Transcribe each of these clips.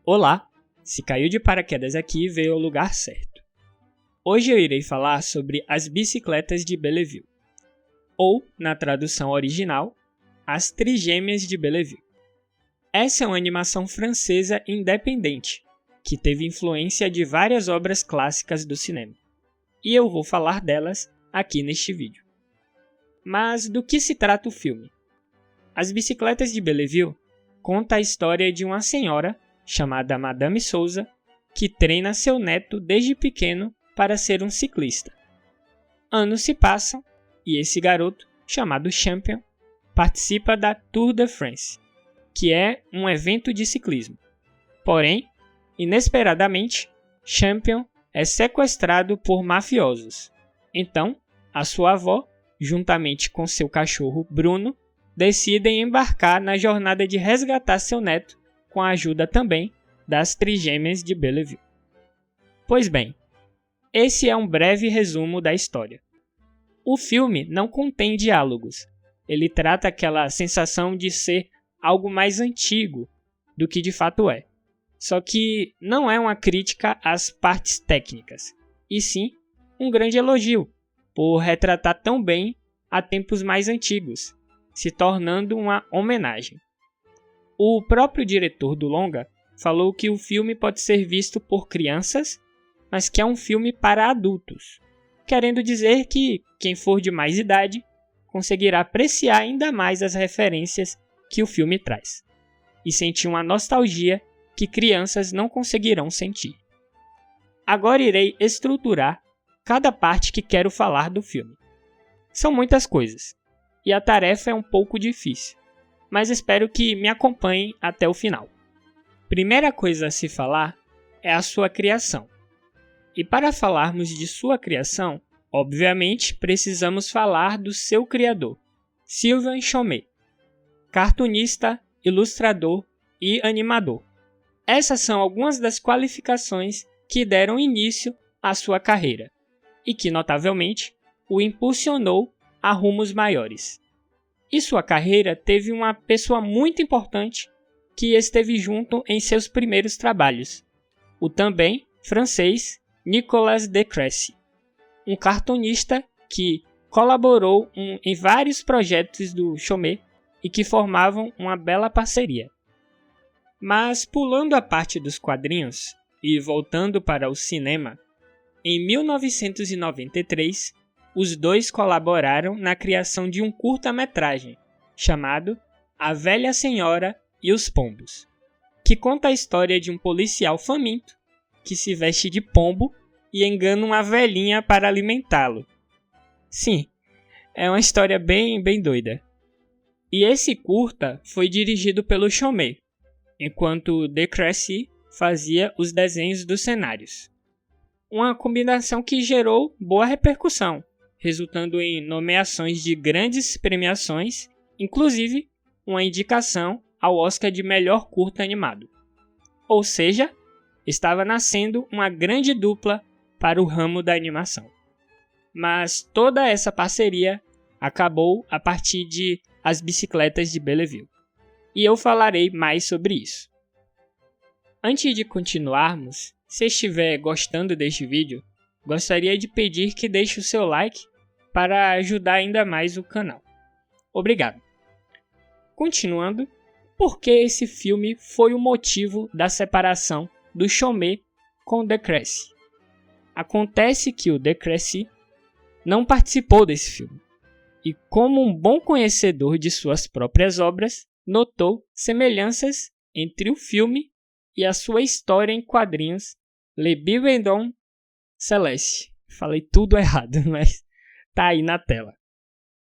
Olá! Se caiu de paraquedas aqui, veio ao lugar certo. Hoje eu irei falar sobre As Bicicletas de Belleville, ou, na tradução original, As Trigêmeas de Belleville. Essa é uma animação francesa independente, que teve influência de várias obras clássicas do cinema, e eu vou falar delas aqui neste vídeo. Mas do que se trata o filme? As Bicicletas de Belleville conta a história de uma senhora chamada Madame Souza, que treina seu neto desde pequeno para ser um ciclista. Anos se passam e esse garoto, chamado Champion, participa da Tour de France, que é um evento de ciclismo. Porém, inesperadamente, Champion é sequestrado por mafiosos. Então, a sua avó, juntamente com seu cachorro Bruno, decidem embarcar na jornada de resgatar seu neto, com a ajuda também das Trigêmeas de Belleville. Pois bem, esse é um breve resumo da história. O filme não contém diálogos. Ele trata aquela sensação de ser algo mais antigo do que de fato é. Só que não é uma crítica às partes técnicas, e sim um grande elogio por retratar tão bem a tempos mais antigos, se tornando uma homenagem. O próprio diretor do longa falou que o filme pode ser visto por crianças, mas que é um filme para adultos, querendo dizer que quem for de mais idade conseguirá apreciar ainda mais as referências que o filme traz, e sentir uma nostalgia que crianças não conseguirão sentir. Agora irei estruturar cada parte que quero falar do filme. São muitas coisas, e a tarefa é um pouco difícil, mas espero que me acompanhem até o final. Primeira coisa a se falar é a sua criação. E para falarmos de sua criação, obviamente precisamos falar do seu criador, Sylvain Chomet, cartunista, ilustrador e animador. Essas são algumas das qualificações que deram início à sua carreira e que, notavelmente, o impulsionou a rumos maiores. E sua carreira teve uma pessoa muito importante que esteve junto em seus primeiros trabalhos, o também francês Nicolas de Crécy, um cartunista que colaborou em vários projetos do Chomet e que formavam uma bela parceria. Mas pulando a parte dos quadrinhos e voltando para o cinema, em 1993, os dois colaboraram na criação de um curta-metragem chamado A Velha Senhora e os Pombos, que conta a história de um policial faminto que se veste de pombo e engana uma velhinha para alimentá-lo. Sim, é uma história bem doida. E esse curta foi dirigido pelo Chomet, enquanto de Crécy fazia os desenhos dos cenários. Uma combinação que gerou boa repercussão, resultando em nomeações de grandes premiações, inclusive uma indicação ao Oscar de melhor curta animado. Ou seja, estava nascendo uma grande dupla para o ramo da animação. Mas toda essa parceria acabou a partir de As Bicicletas de Belleville, e eu falarei mais sobre isso. Antes de continuarmos, se estiver gostando deste vídeo, gostaria de pedir que deixe o seu like para ajudar ainda mais o canal. Obrigado. Continuando, por que esse filme foi o motivo da separação do Chomet com de Crécy? Acontece que o de Crécy não participou desse filme, e como um bom conhecedor de suas próprias obras, notou semelhanças entre o filme e a sua história em quadrinhos Le Bibendum Celeste. Falei tudo errado, mas tá aí na tela.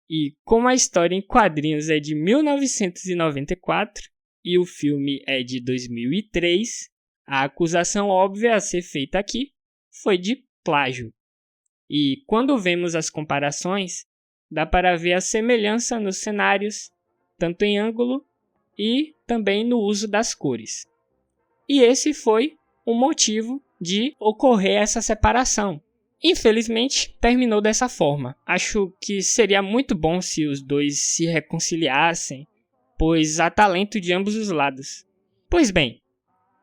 E como a história em quadrinhos é de 1994 e o filme é de 2003, a acusação óbvia a ser feita aqui foi de plágio. E quando vemos as comparações, dá para ver a semelhança nos cenários, tanto em ângulo e também no uso das cores. E esse foi o motivo de ocorrer essa separação. Infelizmente, terminou dessa forma. Acho que seria muito bom se os dois se reconciliassem, pois há talento de ambos os lados. Pois bem,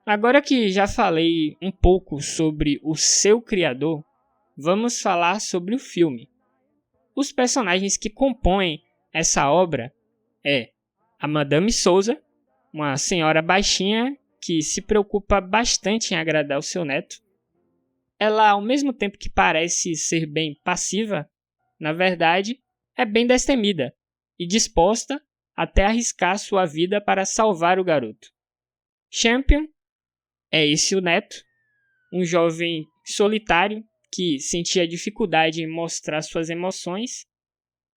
Agora que já falei um pouco sobre o seu criador, vamos falar sobre o filme. Os personagens que compõem essa obra é a Madame Souza, uma senhora baixinha que se preocupa bastante em agradar o seu neto. Ela, ao mesmo tempo que parece ser bem passiva, na verdade, é bem destemida e disposta até arriscar sua vida para salvar o garoto. Champion é esse o neto, um jovem solitário que sentia dificuldade em mostrar suas emoções,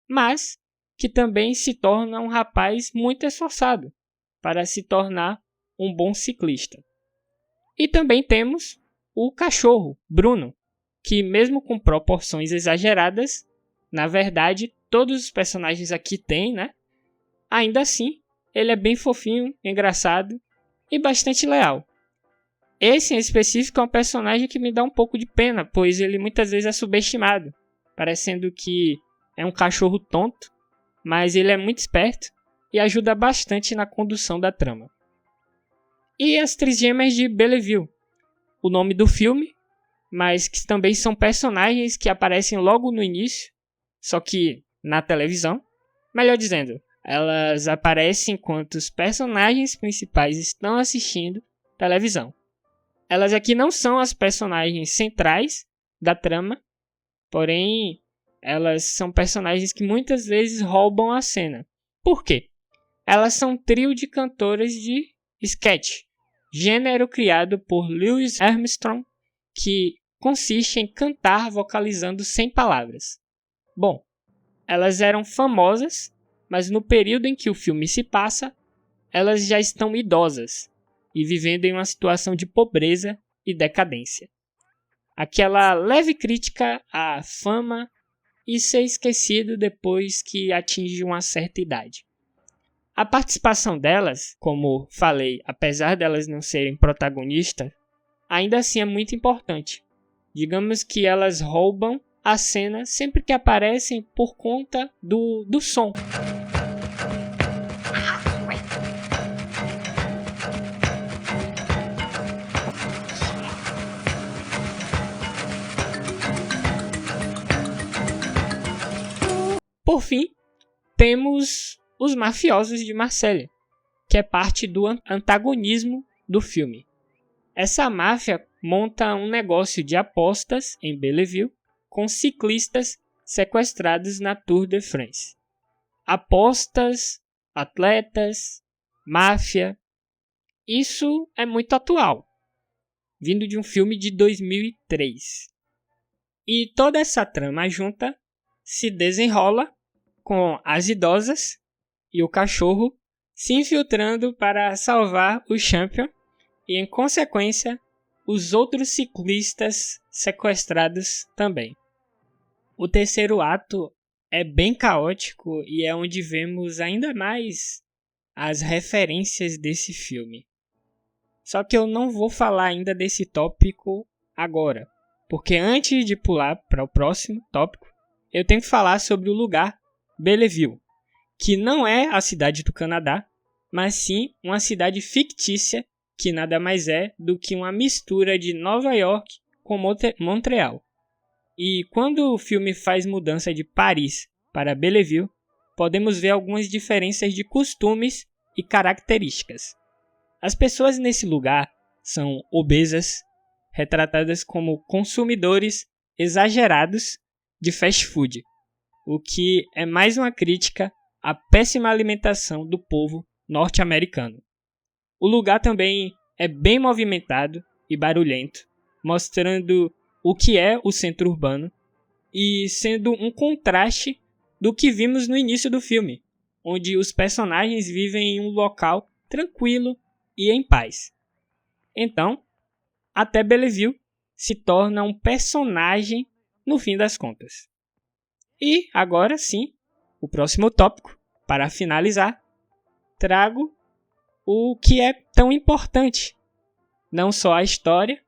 mas que também se torna um rapaz muito esforçado para se tornar um bom ciclista. E também temos o cachorro, Bruno, que mesmo com proporções exageradas, na verdade todos os personagens aqui têm, né? Ainda assim, ele é bem fofinho, engraçado e bastante leal. Esse em específico é um personagem que me dá um pouco de pena, pois ele muitas vezes é subestimado, parecendo que é um cachorro tonto, mas ele é muito esperto e ajuda bastante na condução da trama. E as Trigêmeas de Belleville, o nome do filme, mas que também são personagens que aparecem logo no início, só que na televisão. Melhor dizendo, elas aparecem enquanto os personagens principais estão assistindo televisão. Elas aqui não são as personagens centrais da trama, porém elas são personagens que muitas vezes roubam a cena. Por quê? Elas são um trio de cantoras de sketch, gênero criado por Louis Armstrong, que consiste em cantar vocalizando sem palavras. Bom, elas eram famosas, mas no período em que o filme se passa, elas já estão idosas e vivendo em uma situação de pobreza e decadência. Aquela leve crítica à fama e ser esquecido depois que atinge uma certa idade. A participação delas, como falei, apesar delas não serem protagonistas, ainda assim é muito importante. Digamos que elas roubam a cena sempre que aparecem por conta do som. Por fim, temos os mafiosos de Marselha, que é parte do antagonismo do filme. Essa máfia monta um negócio de apostas em Belleville com ciclistas sequestrados na Tour de France. Apostas, atletas, máfia, isso é muito atual, vindo de um filme de 2003. E toda essa trama junta se desenrola com as idosas e o cachorro se infiltrando para salvar o Champion e, em consequência, os outros ciclistas sequestrados também. O terceiro ato é bem caótico e é onde vemos ainda mais as referências desse filme. Só que eu não vou falar ainda desse tópico agora, porque antes de pular para o próximo tópico, eu tenho que falar sobre o lugar Belleville, que não é a cidade do Canadá, mas sim uma cidade fictícia que nada mais é do que uma mistura de Nova York com Montreal. E quando o filme faz mudança de Paris para Belleville, podemos ver algumas diferenças de costumes e características. As pessoas nesse lugar são obesas, retratadas como consumidores exagerados de fast food, o que é mais uma crítica à péssima alimentação do povo norte-americano. O lugar também é bem movimentado e barulhento, mostrando o que é o centro urbano e sendo um contraste do que vimos no início do filme, onde os personagens vivem em um local tranquilo e em paz. Então, até Belleville se torna um personagem no fim das contas. E agora sim, o próximo tópico, para finalizar, trago o que é tão importante, não só a história,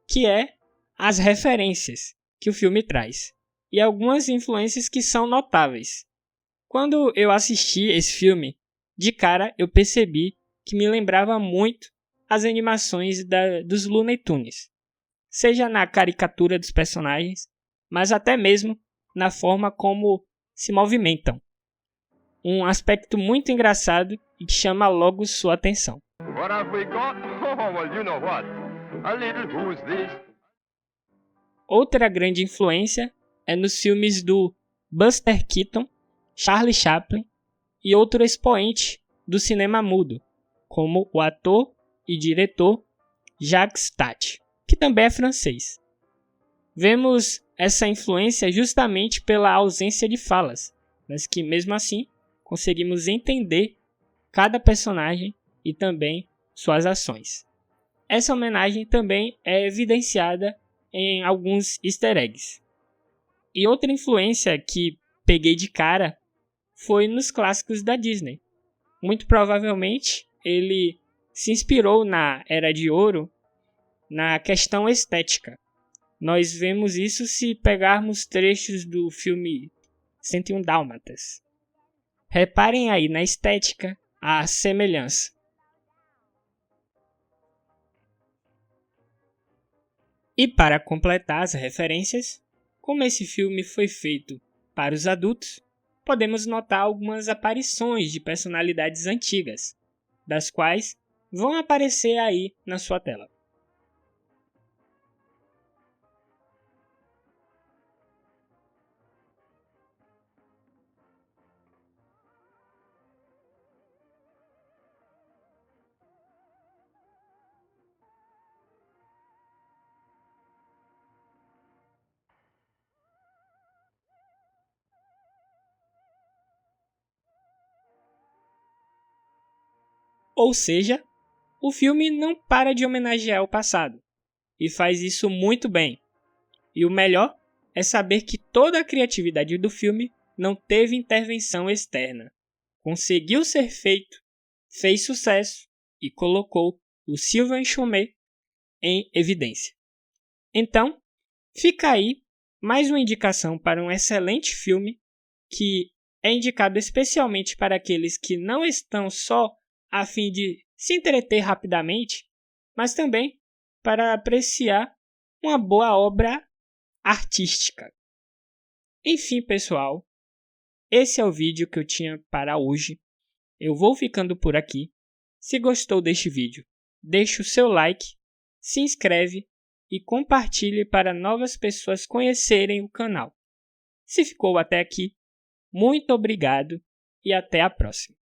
que é as referências que o filme traz, e algumas influências que são notáveis. Quando eu assisti esse filme, de cara eu percebi que me lembrava muito as animações dos Looney Tunes, seja na caricatura dos personagens, mas até mesmo na forma como se movimentam. Um aspecto muito engraçado e que chama logo sua atenção. What have we got? Oh, well, you know what? A little who's this? Outra grande influência é nos filmes do Buster Keaton, Charlie Chaplin e outro expoente do cinema mudo, como o ator e diretor Jacques Tati, que também é francês. Vemos essa influência justamente pela ausência de falas, mas que mesmo assim conseguimos entender cada personagem e também suas ações. Essa homenagem também é evidenciada em alguns easter eggs. E outra influência que peguei de cara foi nos clássicos da Disney. Muito provavelmente ele se inspirou na Era de Ouro na questão estética. Nós vemos isso se pegarmos trechos do filme 101 Dálmatas. Reparem aí na estética a semelhança. E para completar as referências, como esse filme foi feito para os adultos, podemos notar algumas aparições de personalidades antigas, das quais vão aparecer aí na sua tela. Ou seja, o filme não para de homenagear o passado, e faz isso muito bem. E o melhor é saber que toda a criatividade do filme não teve intervenção externa. Conseguiu ser feito, fez sucesso e colocou o Sylvain Chomet em evidência. Então, fica aí mais uma indicação para um excelente filme que é indicado especialmente para aqueles que não estão só a fim de se entreter rapidamente, mas também para apreciar uma boa obra artística. Enfim, pessoal, esse é o vídeo que eu tinha para hoje. Eu vou ficando por aqui. Se gostou deste vídeo, deixe o seu like, se inscreve e compartilhe para novas pessoas conhecerem o canal. Se ficou até aqui, muito obrigado e até a próxima.